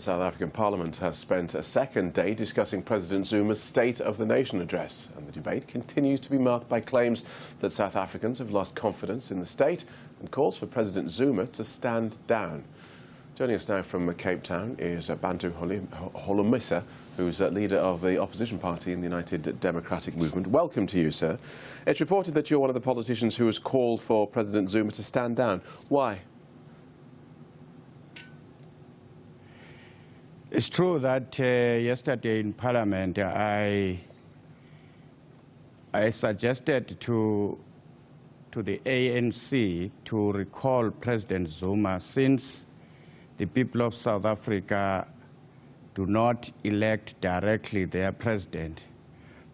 South African Parliament has spent a second day discussing President Zuma's State of the Nation address, and the debate continues to be marked by claims that South Africans have lost confidence in the state and calls for President Zuma to stand down. Joining us now from Cape Town is Bantu Holomisa, who's leader of the opposition party in the United Democratic Movement. Welcome to you, sir. It's reported that you're one of the politicians who has called for President Zuma to stand down. Why? It's true that yesterday in Parliament I suggested to the ANC to recall President Zuma, since the people of South Africa do not elect directly their president,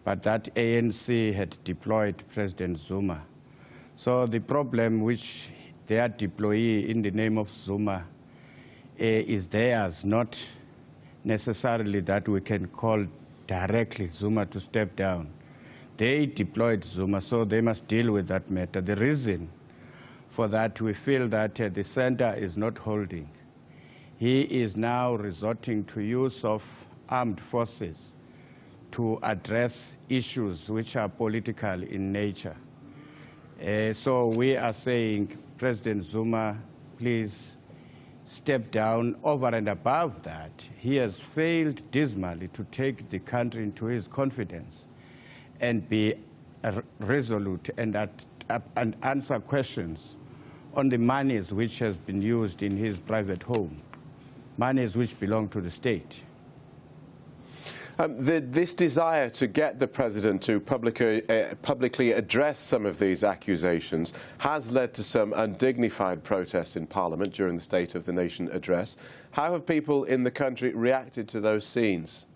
but that ANC had deployed President Zuma. So the problem which their deployee in the name of Zuma is theirs, not necessarily that we can call directly Zuma to step down. They deployed Zuma, so they must deal with that matter. The reason for that, we feel that the center is not holding. He is now resorting to use of armed forces to address issues which are political in nature. So we are saying, President Zuma, please step down. Over and above that, he has failed dismally to take the country into his confidence and be resolute and answer questions on the monies which has been used in his private home, monies which belong to the state. This desire to get the president to publicly address some of these accusations has led to some undignified protests in Parliament during the State of the Nation address. How have people in the country reacted to those scenes?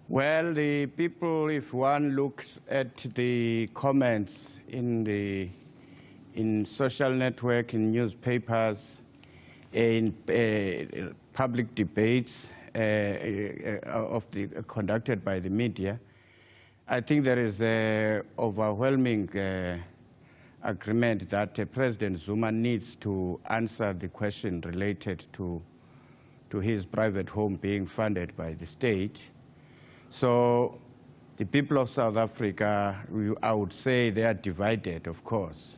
Well, the people, if one looks at the comments in social network, in newspapers, in public debates conducted by the media, I think there is an overwhelming agreement that President Zuma needs to answer the question related to his private home being funded by the state. So the people of South Africa, I would say they are divided, of course.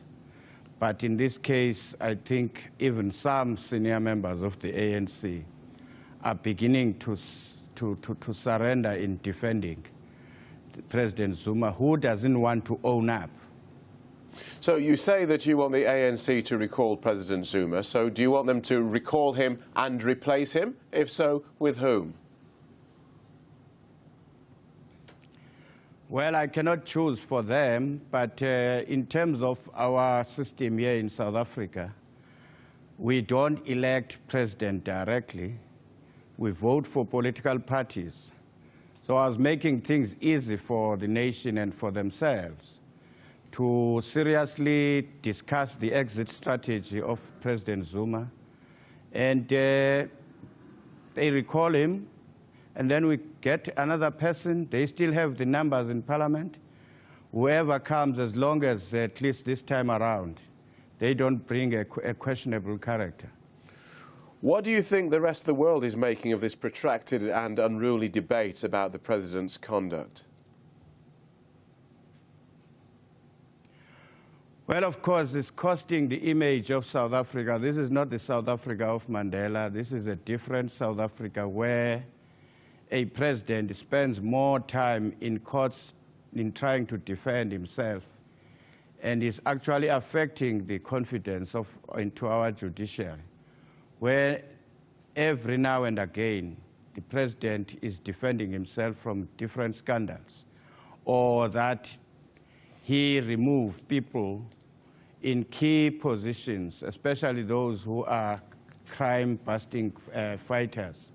But in this case, I think even some senior members of the ANC are beginning to surrender in defending President Zuma, who doesn't want to own up. So you say that you want the ANC to recall President Zuma. So do you want them to recall him and replace him? If so, with whom? Well, I cannot choose for them, but in terms of our system here in South Africa, we don't elect president directly. We vote for political parties. So I was making things easy for the nation and for themselves to seriously discuss the exit strategy of President Zuma. And they recall him, and then we get another person. They still have the numbers in Parliament. Whoever comes, as long as, at least this time around, they don't bring a questionable character. What do you think the rest of the world is making of this protracted and unruly debate about the president's conduct? Well, of course, it's costing the image of South Africa. This is not the South Africa of Mandela. This is a different South Africa where a president spends more time in courts in trying to defend himself, and is actually affecting the confidence into our judiciary, where every now and again the president is defending himself from different scandals, or that he removed people in key positions, especially those who are crime-busting fighters,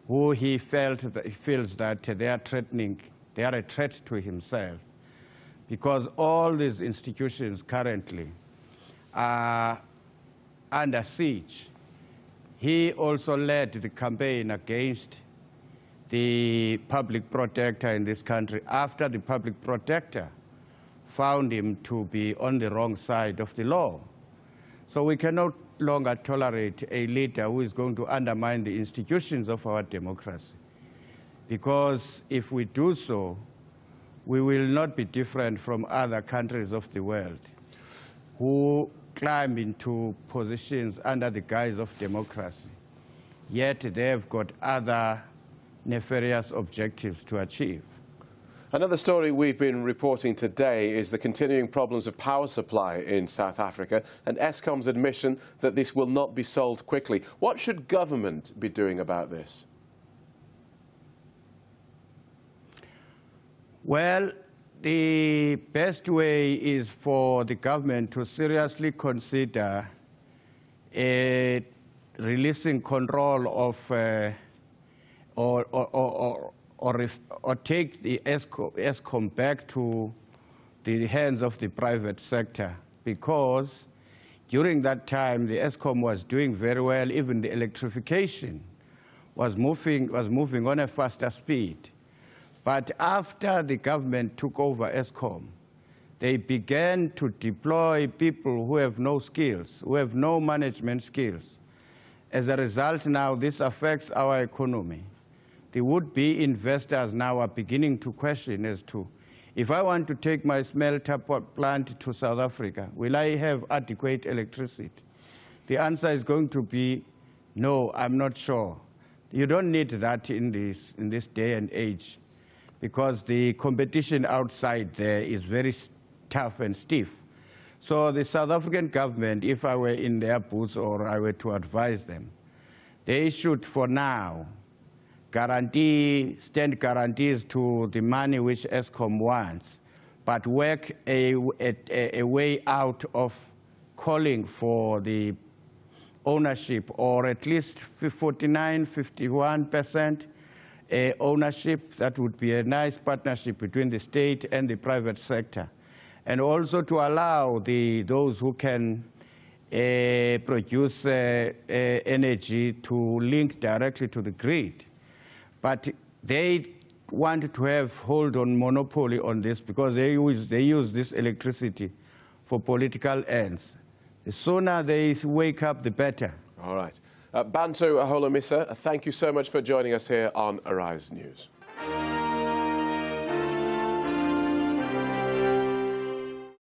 who he feels that they are a threat to himself, because all these institutions currently are under siege. He also led the campaign against the public protector in this country after the public protector found him to be on the wrong side of the law. So we cannot longer tolerate a leader who is going to undermine the institutions of our democracy. Because if we do so, we will not be different from other countries of the world who climb into positions under the guise of democracy, yet they have got other nefarious objectives to achieve. Another story we've been reporting today is the continuing problems of power supply in South Africa and Eskom's admission that this will not be solved quickly. What should government be doing about this? Well, the best way is for the government to seriously consider releasing control of or take the Eskom back to the hands of the private sector, because during that time the Eskom was doing very well. Even the electrification was moving on a faster speed. But after the government took over Eskom, they began to deploy people who have no skills, who have no management skills. As a result, now this affects our economy. The would-be investors now are beginning to question as to, if I want to take my smelter plant to South Africa, will I have adequate electricity? The answer is going to be, no, I'm not sure. You don't need that in this day and age, because the competition outside there is very tough and stiff. So the South African government, if I were in their boots or I were to advise them, they should, for now, stand guarantees to the money which Eskom wants, but work a way out of calling for the ownership, or at least 49, 51% ownership. That would be a nice partnership between the state and the private sector. And also to allow those who can produce energy to link directly to the grid. But they want to have hold on monopoly on this, because they use this electricity for political ends. The sooner they wake up, the better. All right. Bantu Holomisa, thank you so much for joining us here on Arise News.